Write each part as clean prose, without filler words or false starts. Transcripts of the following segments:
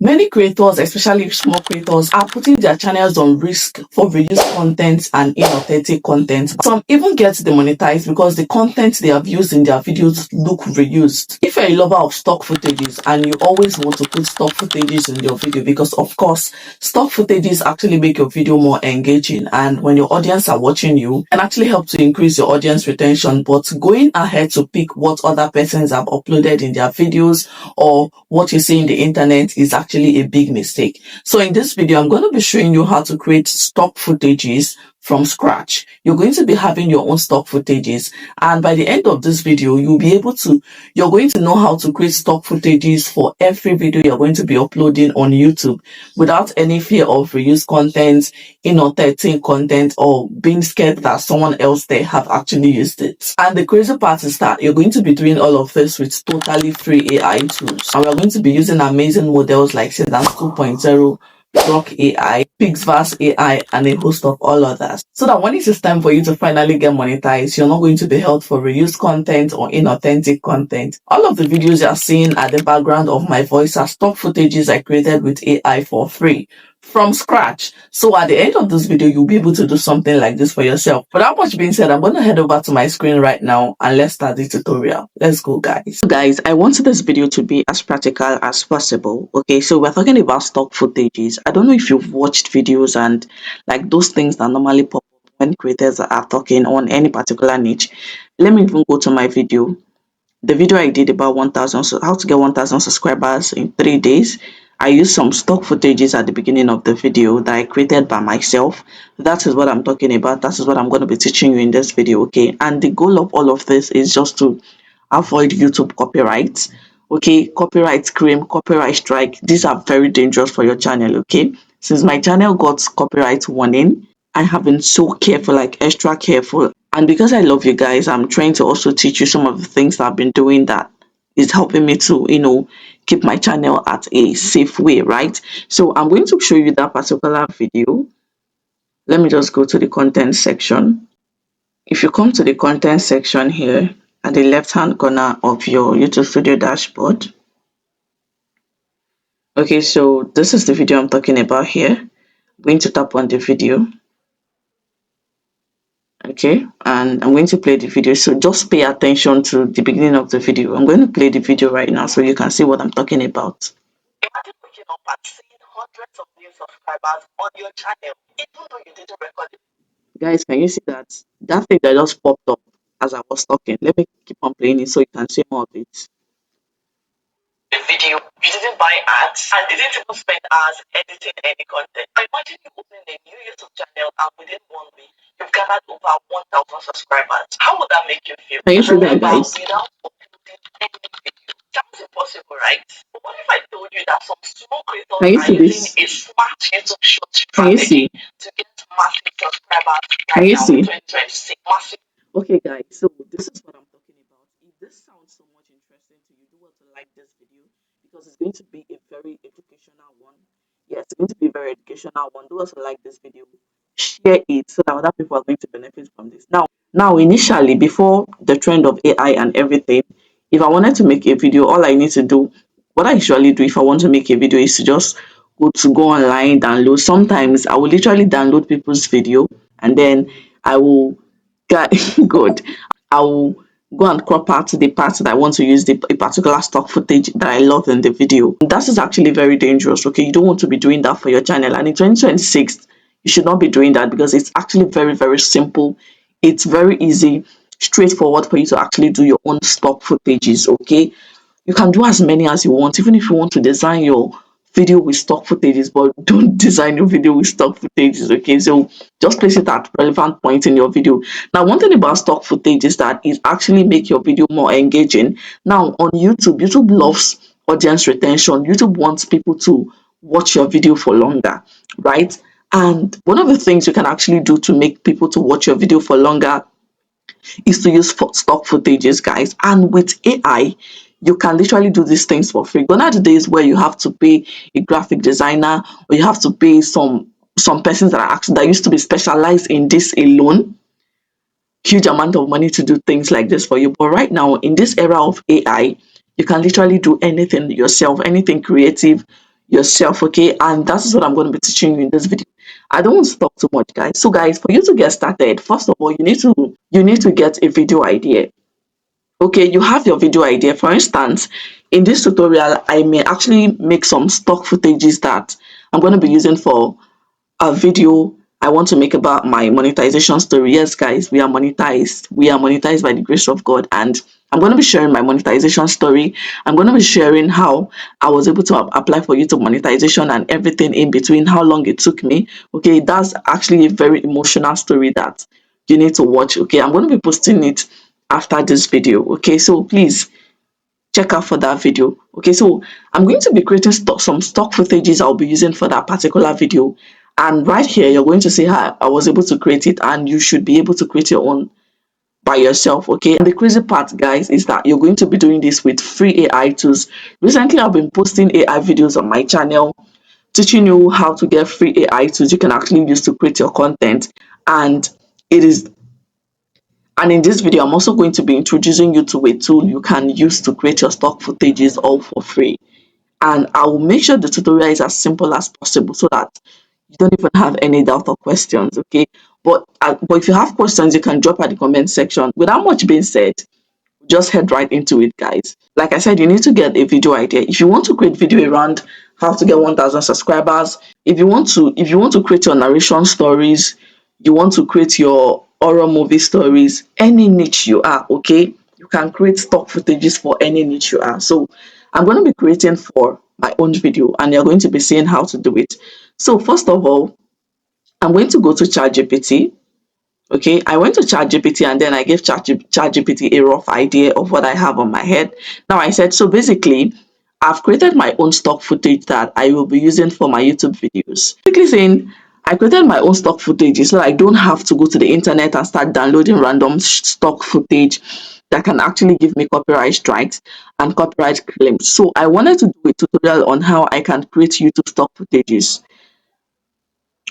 Many creators, especially small creators, are putting their channels on risk for reused content and inauthentic content. Some even get demonetized because the content they have used in their videos look reused. If you're a lover of stock footages and you always want to put stock footages in your video, because of course, stock footages actually make your video more engaging, and when your audience are watching you, can actually help to increase your audience retention. But going ahead to pick what other persons have uploaded in their videos or what you see in the internet is actually a big mistake. So in this video, I'm going to be showing you how to create stock footages from scratch. You're going to be having your own stock footages, and by the end of this video, you're going to know how to create stock footages for every video you're going to be uploading on YouTube without any fear of reused content, inauthentic content, or being scared that someone else there have actually used it. And the crazy part is that you're going to be doing all of this with totally free AI tools, and we're going to be using amazing models like Seedance 2.0, Grok AI, PixVerse AI, and a host of all others. So that when it is time for you to finally get monetized, you're not going to be held for reused content or inauthentic content. All of the videos you are seeing at the background of my voice are stock footages I created with AI for free, from scratch. So at the end of this video, you'll be able to do something like this for yourself. But that much being said, I'm going to head over to my screen right now and let's start the tutorial. Let's go, guys. So guys, I wanted this video to be as practical as possible. Okay, so we're talking about stock footages. I don't know if you've watched videos and like those things that normally pop up when creators are talking on any particular niche. Let me even go to my video. The video I did about 1000, so how to get 1000 subscribers in 3 days. I used some stock footages at the beginning of the video that I created by myself. That is what I'm talking about. That is what I'm going to be teaching you in this video, okay? And the goal of all of this is just to avoid YouTube copyrights, okay? Copyright claim, copyright strike, these are very dangerous for your channel, okay? Since my channel got copyright warning, I have been so careful, like extra careful. And because I love you guys, I'm trying to also teach you some of the things that I've been doing that is helping me to, keep my channel at a safe way, right? So I'm going to show you that particular video. Let me just go to the content section. If you come to the content section here at the left hand corner of your YouTube Studio dashboard. Okay, so this is the video I'm talking about here. I'm going to tap on the video. Okay, and I'm going to play the video, so just pay attention to the beginning of the video. I'm going to play the video right now so you can see what I'm talking about. Imagine waking up and seeing hundreds of new subscribers on your channel, even though you didn't record it. Guys, can you see that thing that just popped up as I was talking? Let me keep on playing it so you can see more of it. The video, you didn't buy ads and didn't even spend hours editing any content. Imagine you opening a new YouTube channel and within 1 week you've gathered over 1000 subscribers. How would that make you feel? Can you see that, guys? Without uploading any video. Sounds impossible, right? But what if I told you that some small creators are using a smart YouTube short strategy to get massive subscribers right now in 2026? Massive. Okay, guys, so this is what I'm talking about. If this sounds so much interesting to you, do want to like this video because it's going to be a very educational one. Yeah, it's going to be a very educational one. Do also like this video, share it so that other people are going to benefit from this. Now, initially, before the trend of AI and everything, if I wanted to make a video, all I need to do, what I usually do if I want to make a video is to just go online, download. Sometimes I will literally download people's video and then I will good. I will go and crop out the parts that I want to use a particular stock footage that I love in the video. That is actually very dangerous, okay? You don't want to be doing that for your channel. And in 2026, you should not be doing that because it's actually very, very simple. It's very easy, straightforward for you to actually do your own stock footages, okay? You can do as many as you want, even if you want to design your video with stock footages, but don't design your video with stock footages, okay? So just place it at relevant point in your video. Now, one thing about stock footage is that it actually make your video more engaging. Now, on YouTube loves audience retention. YouTube wants people to watch your video for longer, right? And one of the things you can actually do to make people to watch your video for longer is to use stock footages, guys. And with AI, you can literally do these things for free. Gone are the days where you have to pay a graphic designer or you have to pay some persons that used to be specialized in this alone huge amount of money to do things like this for you. But right now, in this era of AI, you can literally do anything yourself, anything creative. yourself, okay? And that is what I'm going to be teaching you in this video. I don't want to talk too much, guys. So guys, for you to get started, first of all, you need to get a video idea. Okay, you have your video idea. For instance, in this tutorial, I may actually make some stock footages that I'm going to be using for a video I want to make about my monetization story. Yes, guys, we are monetized. We are monetized by the grace of God. And I'm going to be sharing my monetization story. I'm going to be sharing how I was able to apply for YouTube monetization and everything in between, how long it took me. Okay, that's actually a very emotional story that you need to watch. Okay, I'm going to be posting it after this video. Okay, so please check out for that video. Okay, so I'm going to be creating some stock footages I'll be using for that particular video, and right here you're going to see how I was able to create it, and you should be able to create your own by yourself. Okay, and the crazy part, guys, is that you're going to be doing this with free AI tools. Recently I've been posting AI videos on my channel teaching you how to get free AI tools you can actually use to create your content, and it is and in this video I'm also going to be introducing you to a tool you can use to create your stock footages all for free. And I will make sure the tutorial is as simple as possible so that you don't even have any doubt or questions. Okay, but if you have questions you can drop at the comment section. Without much being said, just head right into it, guys. Like I said, you need to get a video idea. If you want to create video around how to get 1,000 subscribers, if you want to create your narration stories, you want to create your horror movie stories, any niche you are, okay, you can create stock footages for any niche you are. So I'm going to be creating for my own video, and you're going to be seeing how to do it. So first of all, I'm going to go to ChatGPT. Okay, I went to ChatGPT and then I gave ChatGPT a rough idea of what I have on my head. Now I said, so basically, I've created my own stock footage that I will be using for my YouTube videos. Basically saying, I created my own stock footage so I don't have to go to the internet and start downloading random stock footage that can actually give me copyright strikes and copyright claims. So I wanted to do a tutorial on how I can create YouTube stock footages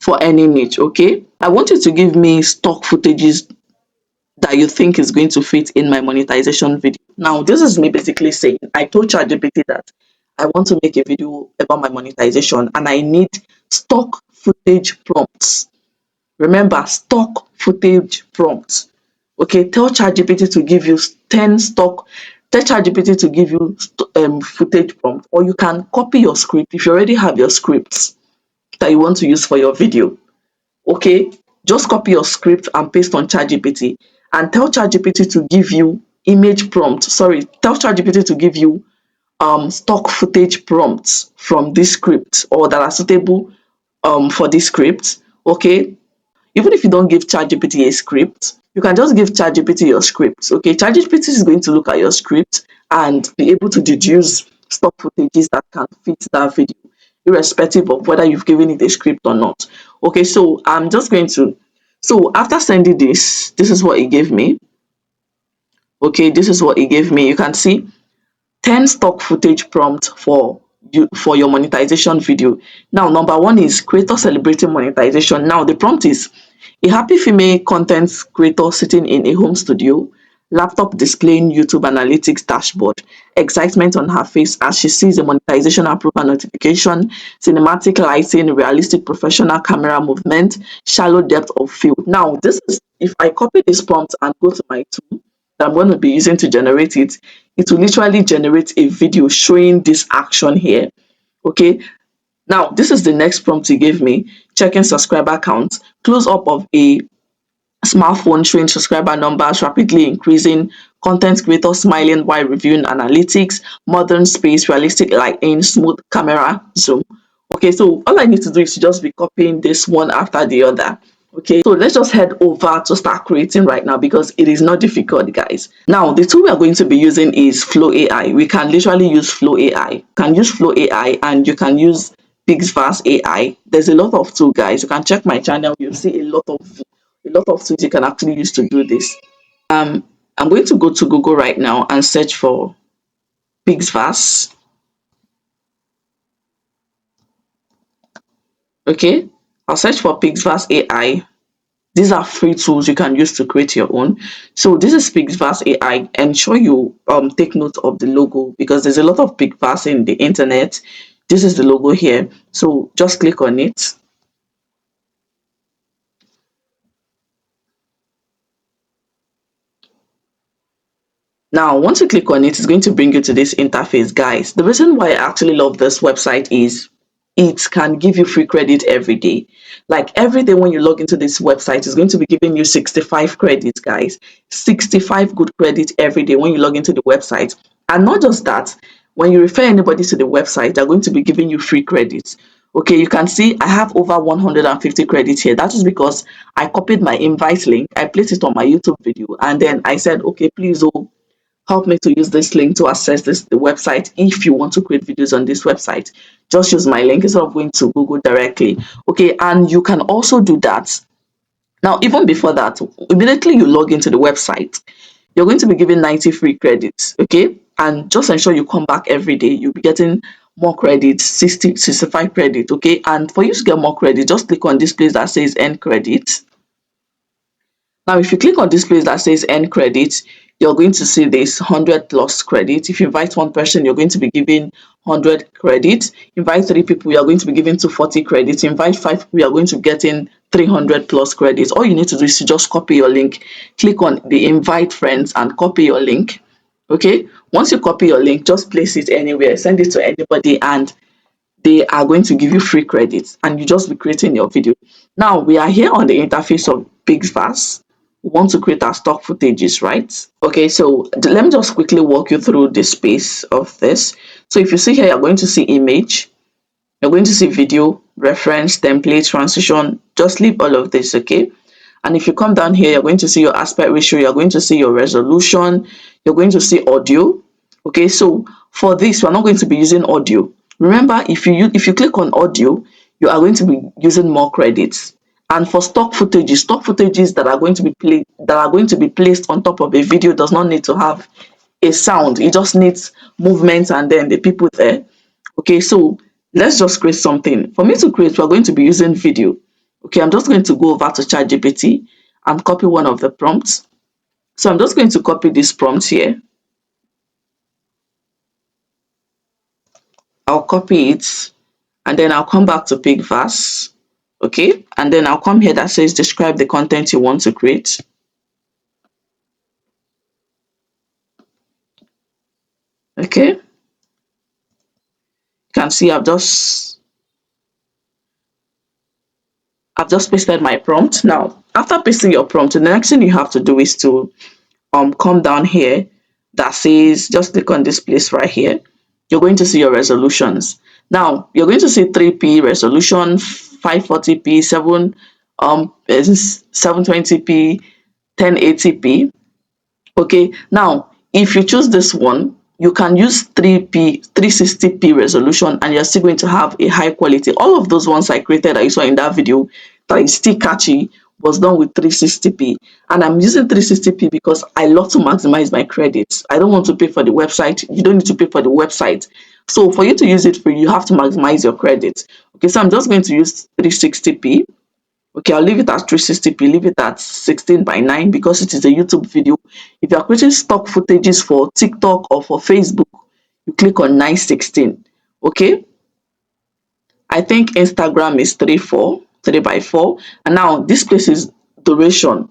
for any niche. Okay, I want you to give me stock footages that you think is going to fit in my monetization video. Now, this is me basically saying, I told ChatGPT that I want to make a video about my monetization and I need stock footage prompts. Remember, stock footage prompts. Okay, tell ChatGPT to give you 10 stock, tell ChatGPT to give you footage prompt, or you can copy your script if you already have your scripts that you want to use for your video. Okay, just copy your script and paste on ChatGPT and tell ChatGPT to give you image prompt. Sorry, tell ChatGPT to give you stock footage prompts from this script or that are suitable for this script. Okay, even if you don't give ChatGPT a script, you can just give ChatGPT your script. Okay, ChatGPT is going to look at your script and be able to deduce stock footages that can fit that video, irrespective of whether you've given it a script or not. Okay, so I'm just going to. So after sending this is what it gave me. Okay, this is what it gave me. You can see 10 stock footage prompt for your monetization video. Now, number one is creator celebrating monetization. Now, the prompt is a happy female content creator sitting in a home studio, laptop displaying YouTube analytics dashboard, excitement on her face as she sees a monetization approval notification, cinematic lighting, realistic professional camera movement, shallow depth of field. Now, this is if I copy this prompt and go to my tool that I'm going to be using to generate it, it will literally generate a video showing this action here. Okay, now this is the next prompt he gave me: checking subscriber count, close up of a smartphone showing subscriber numbers rapidly increasing, content creator smiling while reviewing analytics, modern space, realistic lighting, smooth camera zoom. Okay, so all I need to do is to just be copying this one after the other. Okay, so let's just head over to start creating right now because it is not difficult, guys. Now, the tool we are going to be using is Flow AI. We can literally use Flow AI. You can use Flow AI and you can use PixVerse AI. There's a lot of tools, guys. You can check my channel. You'll see a lot of tools you can actually use to do this. I'm going to go to Google right now and search for PixVerse. Okay, I'll search for PixVerse AI. These are free tools you can use to create your own. So this is PixVerse AI. Ensure you take note of the logo because there's a lot of PixVerse in the internet. This is the logo here. So just click on it. Now, once you click on it, it's going to bring you to this interface, guys. The reason why I actually love this website is it can give you free credit every day. Like every day when you log into this website, it's going to be giving you 65 credits, guys. 65 good credit every day when you log into the website. And not just that, when you refer anybody to the website, they're going to be giving you free credits. Okay, you can see I have over 150 credits here. That is because I copied my invite link, I placed it on my YouTube video, and then I said, okay, please, oh, help me to use this link to access the website. If you want to create videos on this website, just use my link instead of going to Google directly. Okay, and you can also do that. Now, even before that, immediately you log into the website, you're going to be given 90 free credits. Okay, and just ensure you come back every day. You'll be getting more credits, 60, 65 credit. Okay, and for you to get more credit, just click on this place that says earn credit. Now, if you click on this place that says earn credit, you're going to see this 100 plus credit. If you invite one person, you're going to be given 100 credit. Invite three people, you're going to be given 240 credits. Invite five people, you're going to get in 300 plus credits. All you need to do is to just copy your link. Click on the invite friends and copy your link. Okay, once you copy your link, just place it anywhere, send it to anybody, and they are going to give you free credits, and you just be creating your video. Now we are here on the interface of PixVerse. We want to create our stock footages, right? Okay, so let me just quickly walk you through the space of this. So if you see here, you're going to see image, you're going to see video, reference, template, transition. Just leave all of this, okay? And if you come down here, you're going to see your aspect ratio, you're going to see your resolution, you're going to see audio. Okay, so for this, we're not going to be using audio. Remember, if you click on audio, you are going to be using more credits. And for stock footages that are going to be placed on top of a video does not need to have a sound. It just needs movement and then the people there. Okay, so let's just create something. For me to create, we're going to be using video. Okay, I'm just going to go over to ChatGPT and copy one of the prompts. So I'm just going to copy this prompt here. I'll copy it and then I'll come back to PixVerse. Okay, and then I'll come here that says describe the content you want to create. Okay, you can see I've just pasted my prompt. Now, after pasting your prompt, the next thing you have to do is to come down here that says, just click on this place right here. You're going to see your resolutions. Now, you're going to see 3p resolution, 540p, 720p, 1080p. Okay, now if you choose this one, you can use 360p resolution and you're still going to have a high quality. All of those ones I created that you saw in that video that is still catchy was done with 360p, and I'm using 360p because I love to maximize my credits. I don't want to pay for the website. You don't need to pay for the website. So for you to use it free, you have to maximize your credits. Okay, so I'm just going to use 360p. Okay, I'll leave it at 360p, leave it at 16:9 because it is a YouTube video. If you are creating stock footages for TikTok or for Facebook, you click on 916. Okay, I think Instagram is 3:4, and now this place is duration.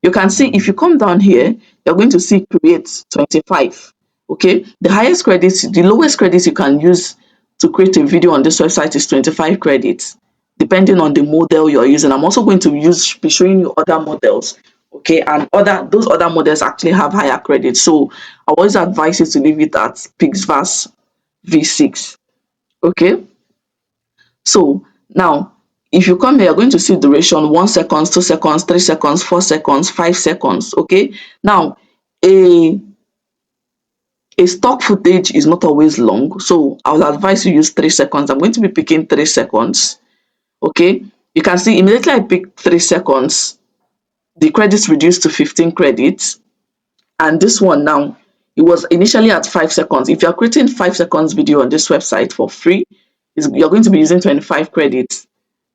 You can see if you come down here, you're going to see create 25. Okay, the highest credits, the lowest credits you can use to create a video on this website is 25 credits, depending on the model you're using. I'm also going to be showing you other models. Okay, and those other models actually have higher credits. So I always advise you to leave it at PixVerse V6. Okay, so now if you come here, you're going to see duration 1 second, 2 seconds, 3 seconds, 4 seconds, 5 seconds. Okay, now a stock footage is not always long, so I will advise you use 3 seconds. I'm going to be picking 3 seconds. Okay, you can see immediately I picked 3 seconds, the credits reduced to 15 credits. And this one now, it was initially at 5 seconds. If you're creating 5 seconds video on this website for free, you're going to be using 25 credits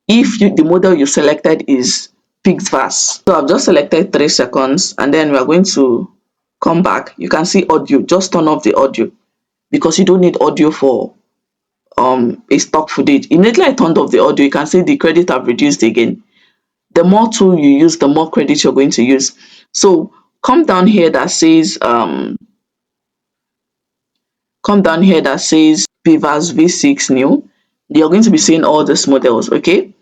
if the model you selected is PixVerse. So I've just selected 3 seconds and then we're going to come back. You can see audio, just turn off the audio because you don't need audio for a stock footage. Immediately I turned off the audio, you can see the credit have reduced again. The more tool you use, the more credit you're going to use. So come down here that says PixVerse V6 new. You're going to be seeing all these models, okay?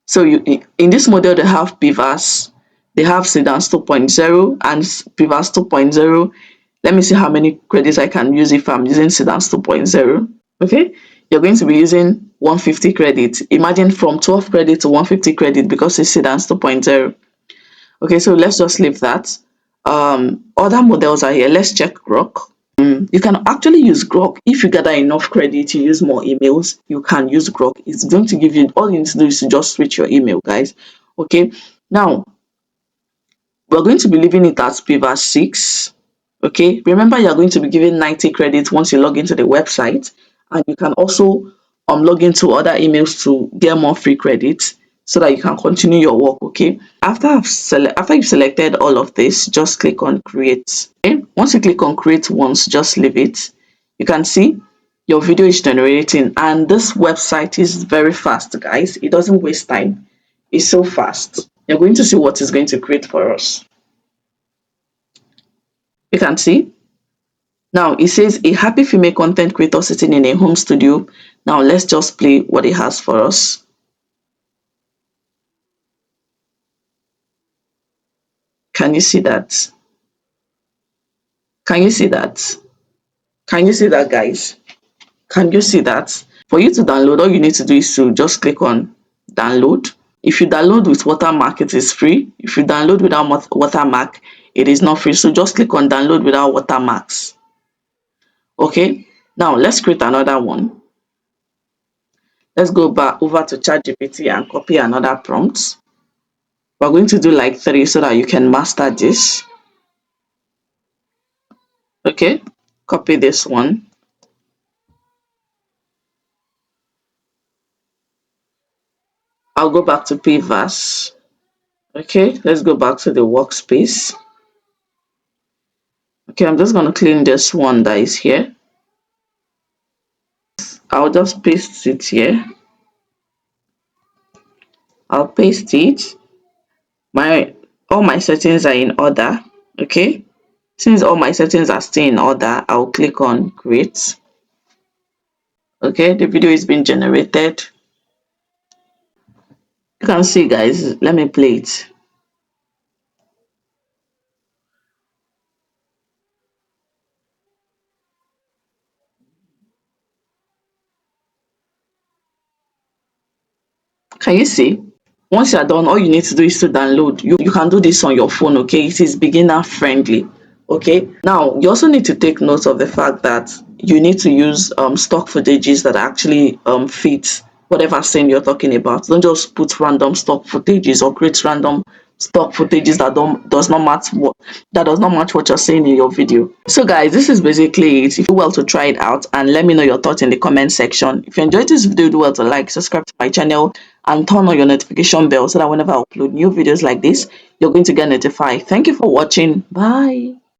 So in this model they have PixVerse, they have Seedance 2.0 and PixVerse 2.0. Let me see how many credits I can use if I'm using Seedance 2.0. Okay, you're going to be using 150 credits. Imagine from 12 credit to 150 credit because it's Seedance 2.0. Okay, so let's just leave that. Other models are here. Let's check Grok. You can actually use Grok if you gather enough credit to use more emails. You can use Grok. It's going to give you, all you need to do is to just switch your email, guys. Okay, now we're going to be leaving it at PixVerse 6. Okay, remember you're going to be given 90 credits once you log into the website, and you can also log into other emails to get more free credits so that you can continue your work. Okay, after you've selected all of this, just click on create. Okay, once you click on create once, just leave it. You can see your video is generating, and this website is very fast, guys. It doesn't waste time. It's so fast. You're going to see what it's going to create for us. You can see now it says a happy female content creator sitting in a home studio. Now let's just play what it has for us. Can you see that? Can you see that? Can you see that, guys? Can you see that? For you to download, all you need to do is to just click on download. If you download with watermark, it is free. If you download without watermark, it is not free. So just click on download without watermarks. Okay, now let's create another one. Let's go back over to ChatGPT and copy another prompt. We're going to do like 3 so that you can master this. Okay, copy this one. I'll go back to PixVerse. Okay, let's go back to the workspace. Okay, I'm just going to clean this one that is here. I'll just paste it here. I'll paste it. All my settings are in order. Okay, since all my settings are still in order, I'll click on create. Okay, the video is being generated. You can see, guys. Let me play it. Can you see? Once you're done, all you need to do is to download. You can do this on your phone, okay? It is beginner friendly. Okay, now you also need to take note of the fact that you need to use stock footages that actually fit whatever scene you're talking about. Don't just put random stock footages or create random stock footages that does not match what you're saying in your video. So guys, this is basically it. If you well to try it out and let me know your thoughts in the comment section. If you enjoyed this video, do well to like, subscribe to my channel, and turn on your notification bell so that whenever I upload new videos like this, you're going to get notified. Thank you for watching. Bye.